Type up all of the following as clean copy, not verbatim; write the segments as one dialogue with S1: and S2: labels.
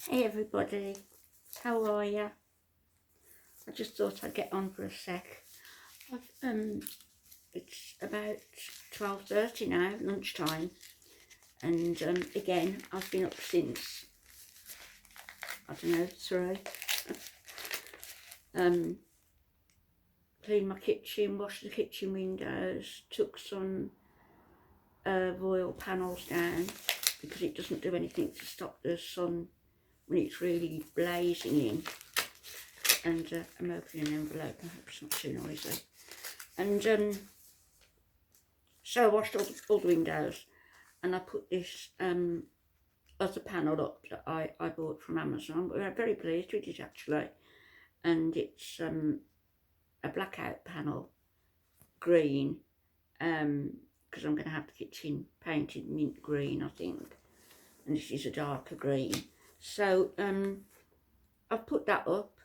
S1: Hey everybody, how are you? I just thought I'd get on for a sec. It's about 12:30 now, lunchtime, and again I've been up since, I don't know, 3. Cleaned my kitchen, washed the kitchen windows, took some Royal panels down because it doesn't do anything to stop the sun when it's really blazing in. And I'm opening an envelope, I hope it's not too noisy. And so I washed all the windows, and I put this other panel up that I bought from Amazon. I'm very pleased with it actually, and it's a blackout panel, green, because I'm going to have the kitchen painted mint green, I think, and this is a darker green. So I've put that up,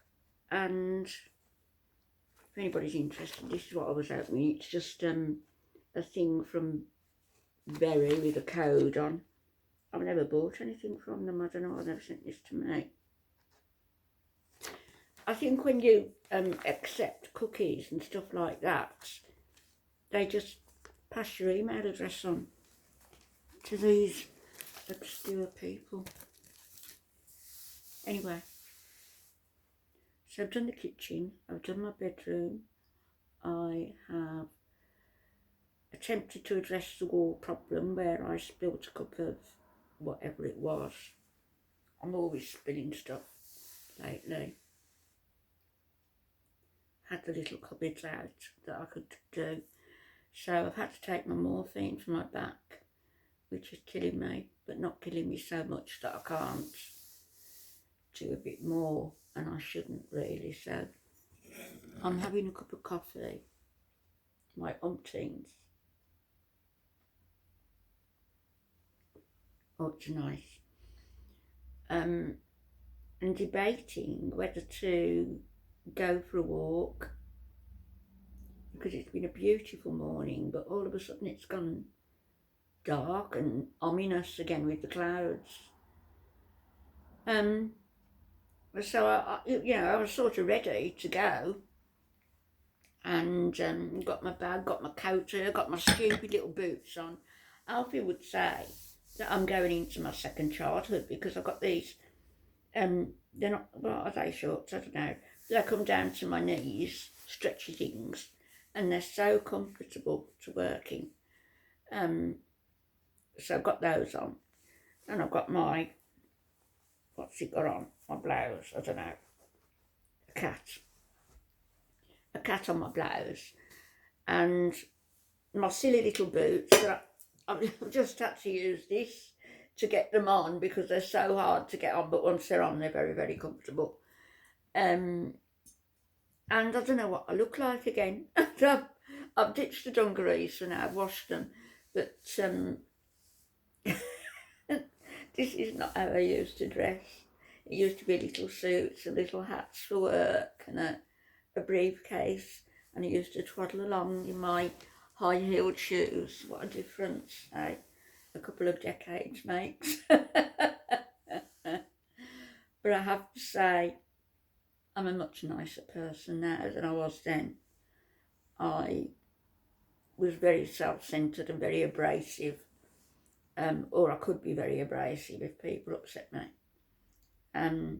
S1: and if anybody's interested, this is what I was opening. It's just a thing from Berry with a code on. I've never bought anything from them. I don't know why they've sent this to me. I think when you accept cookies and stuff like that, they just pass your email address on to these obscure people. Anyway, so I've done the kitchen, I've done my bedroom, I have attempted to address the wall problem where I spilt a cup of whatever it was. I'm always spilling stuff lately. Had the little cupboards out that I could do. So I've had to take my morphine for my back, which is killing me, but not killing me so much that I can't do a bit more, and I shouldn't really. So I'm having a cup of coffee, my umpteens. Oh, it's nice. And debating whether to go for a walk, because it's been a beautiful morning, but all of a sudden it's gone dark and ominous again with the clouds. So I was sort of ready to go, and got my bag, got my coat here, got my stupid little boots on. Alfie would say that I'm going into my second childhood because I've got these. They're not, what are they, shorts? I don't know. They come down to my knees, stretchy things, and they're so comfortable to work in. So I've got those on, and I've got my, what's it got on? My blouse, I don't know. A cat on my blouse, and my silly little boots that I've just had to use this to get them on because they're so hard to get on, but once they're on, they're very, very comfortable. And I don't know what I look like again. I've ditched the dungarees for now, I've washed them, but this is not how I used to dress. It used to be little suits and little hats for work and a briefcase, and I used to twaddle along in my high-heeled shoes. What a difference, eh? A couple of decades makes. But I have to say, I'm a much nicer person now than I was then. I was very self-centred and very abrasive, or I could be very abrasive if people upset me. I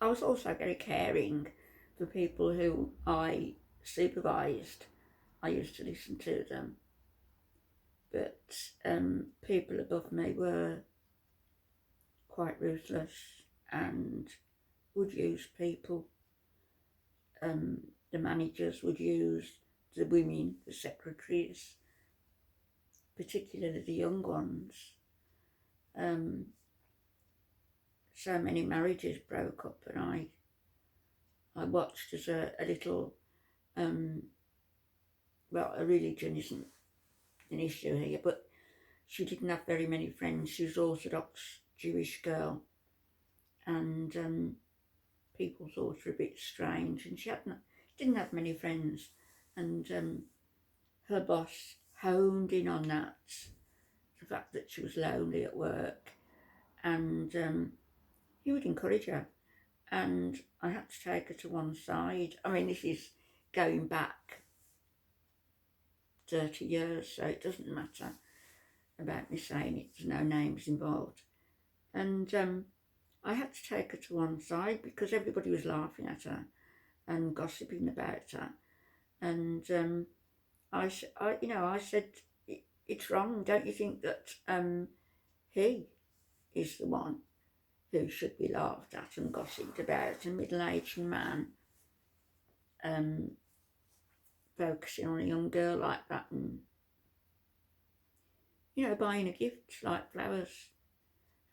S1: was also very caring for people who I supervised. I used to listen to them, but people above me were quite ruthless and would use people. The managers would use the women, the secretaries, particularly the young ones. So many marriages broke up, and I watched as a little, well, a religion isn't an issue here, but she didn't have very many friends. She was Orthodox Jewish girl, and people thought her a bit strange, and she didn't have many friends, and her boss honed in on that, the fact that she was lonely at work, and he would encourage her, and I had to take her to one side. I mean, this is going back 30 years, so it doesn't matter about me saying it, there's no names involved. And I had to take her to one side because everybody was laughing at her and gossiping about her. And I said, it's wrong. Don't you think that he is the one who should be laughed at and gossiped about, a middle-aged man focusing on a young girl like that and, buying a gift like flowers.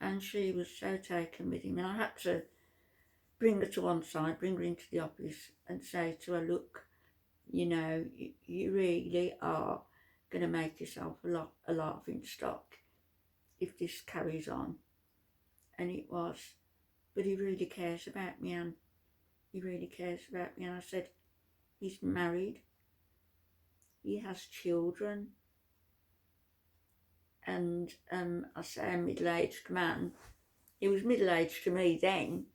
S1: And she was so taken with him, and I had to bring her to one side, bring her into the office and say to her, look, you really are going to make yourself a laughing stock if this carries on. And it was, but he really cares about me, Anne. He really cares about me. And I said, he's married, he has children, and I say a middle-aged man. He was middle-aged to me then,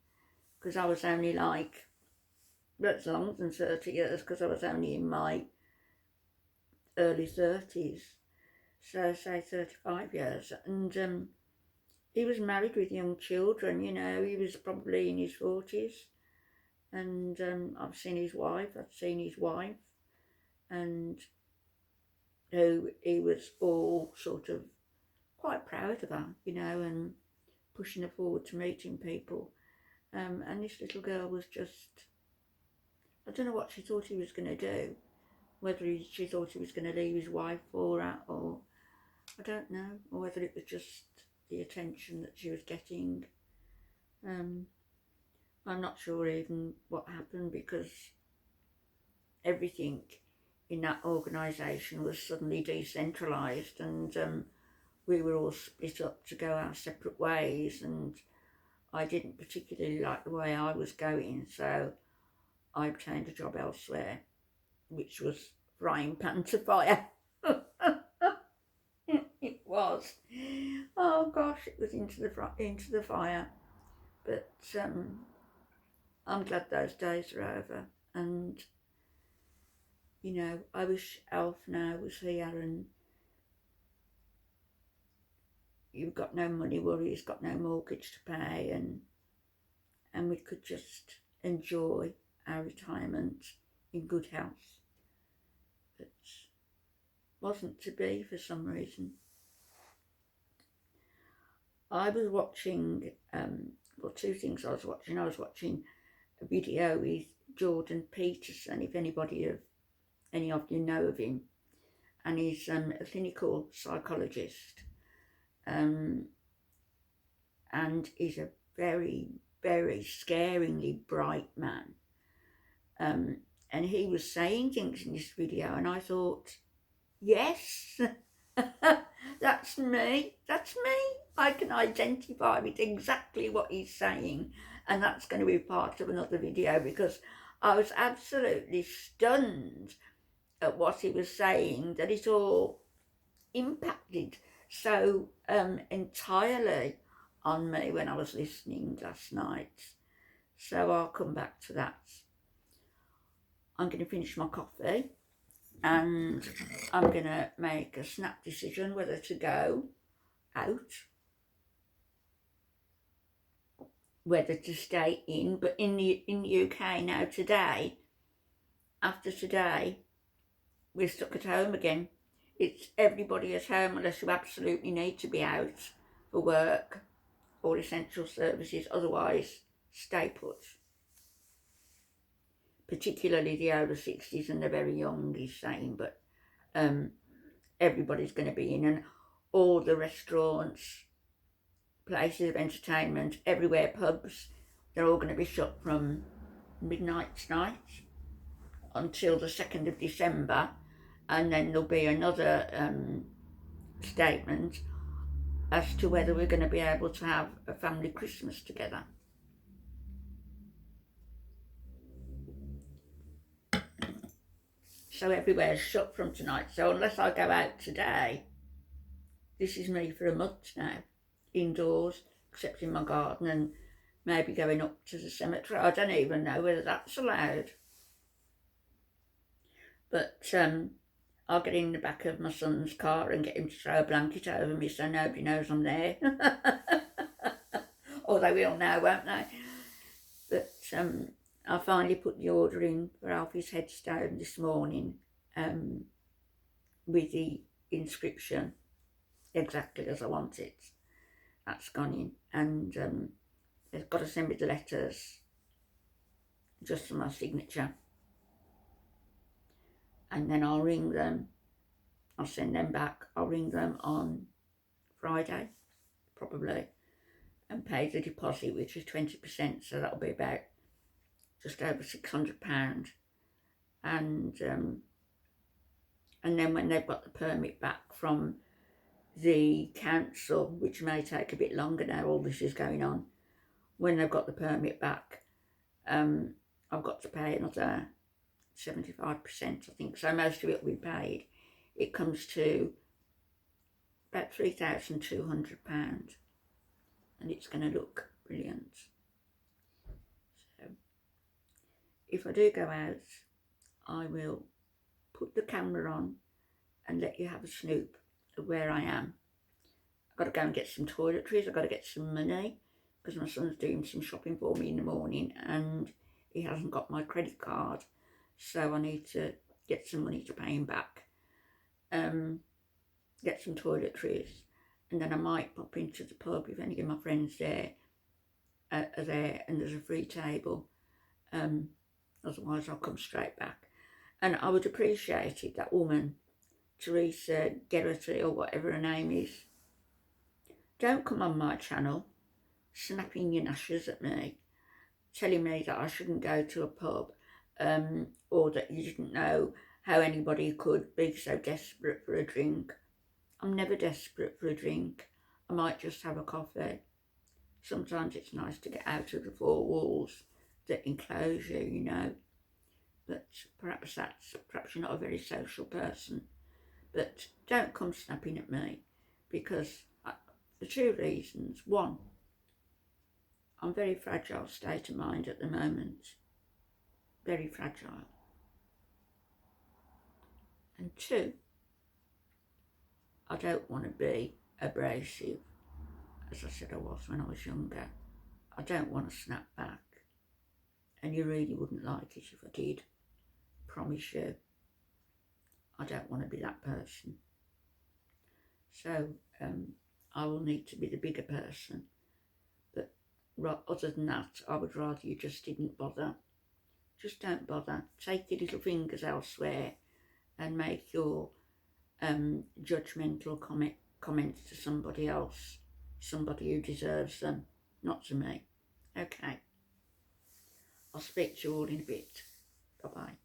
S1: because I was only that's longer than 30 years, because I was only in my early 30s, so say 35 years. And he was married with young children, he was probably in his 40s. And I've seen his wife, and who he was all sort of quite proud of her, and pushing her forward to meeting people. And this little girl was just, I don't know what she thought he was going to do, whether she thought he was going to leave his wife for her, or I don't know, or whether it was just the attention that she was getting. I'm not sure even what happened, because everything in that organisation was suddenly decentralised, and we were all split up to go our separate ways, and I didn't particularly like the way I was going, so I obtained a job elsewhere, which was frying pan to fire. It was. Oh gosh, it was into the fire. But I'm glad those days are over, and I wish Alf now was here, and you've got no money worries, got no mortgage to pay, and we could just enjoy our retirement in good health. But wasn't to be for some reason. I was watching, two things I was watching. I was watching a video with Jordan Peterson, if any of you know of him, and he's a clinical psychologist, and he's a very, very scaringly bright man, and he was saying things in this video, and I thought, yes, that's me, I can identify with exactly what he's saying, and that's going to be part of another video, because I was absolutely stunned at what he was saying, that it all impacted so entirely on me when I was listening last night. So I'll come back to that. I'm going to finish my coffee, and I'm going to make a snap decision whether to go out, whether to stay in. But in the UK now, after today, we're stuck at home again. It's everybody at home unless you absolutely need to be out for work or essential services. Otherwise, stay put. Particularly the over 60s and the very young, he's saying, but everybody's going to be in, and all the restaurants, places of entertainment, everywhere, pubs, they're all going to be shut from midnight tonight until the 2nd of December, and then there'll be another statement as to whether we're going to be able to have a family Christmas together. So everywhere's shut from tonight. So unless I go out today, this is me for a month now, indoors, except in my garden, and maybe going up to the cemetery. I don't even know whether that's allowed. But I'll get in the back of my son's car and get him to throw a blanket over me so nobody knows I'm there. Or they will now, won't they? But I finally put the order in for Alfie's headstone this morning with the inscription exactly as I want it. That's gone in, and they've got to send me the letters just for my signature, and then I'll ring them. I'll send them back. I'll ring them on Friday, probably, and pay the deposit, which is 20%, so that'll be about just over £600. And then when they've got the permit back from the council, which may take a bit longer now, all this is going on, when they've got the permit back, I've got to pay another 75%, I think, so most of it will be paid. It comes to about £3,200, and it's going to look brilliant. So if I do go out, I will put the camera on and let you have a snoop of where I am. I've got to go and get some toiletries. I've got to get some money because my son's doing some shopping for me in the morning and he hasn't got my credit card, so I need to get some money to pay him back. Get some toiletries, and then I might pop into the pub if any of my friends there are there and there's a free table. Otherwise I'll come straight back. And I would appreciate it, that woman, Teresa Geraghty or whatever her name is, don't come on my channel snapping your nashes at me, telling me that I shouldn't go to a pub, or that you didn't know how anybody could be so desperate for a drink. I'm never desperate for a drink. I might just have a coffee. Sometimes it's nice to get out of the four walls that enclose you, you know. But perhaps you're not a very social person. But don't come snapping at me, because the two reasons. One, I'm very fragile state of mind at the moment. Very fragile. And two, I don't want to be abrasive, as I said I was when I was younger. I don't want to snap back. And you really wouldn't like it if I did. Promise you. I don't want to be that person. So I will need to be the bigger person. But other than that, I would rather you just didn't bother. Just don't bother. Take your little fingers elsewhere and make your judgmental comments to somebody else, somebody who deserves them, not to me. Okay. I'll speak to you all in a bit. Bye-bye.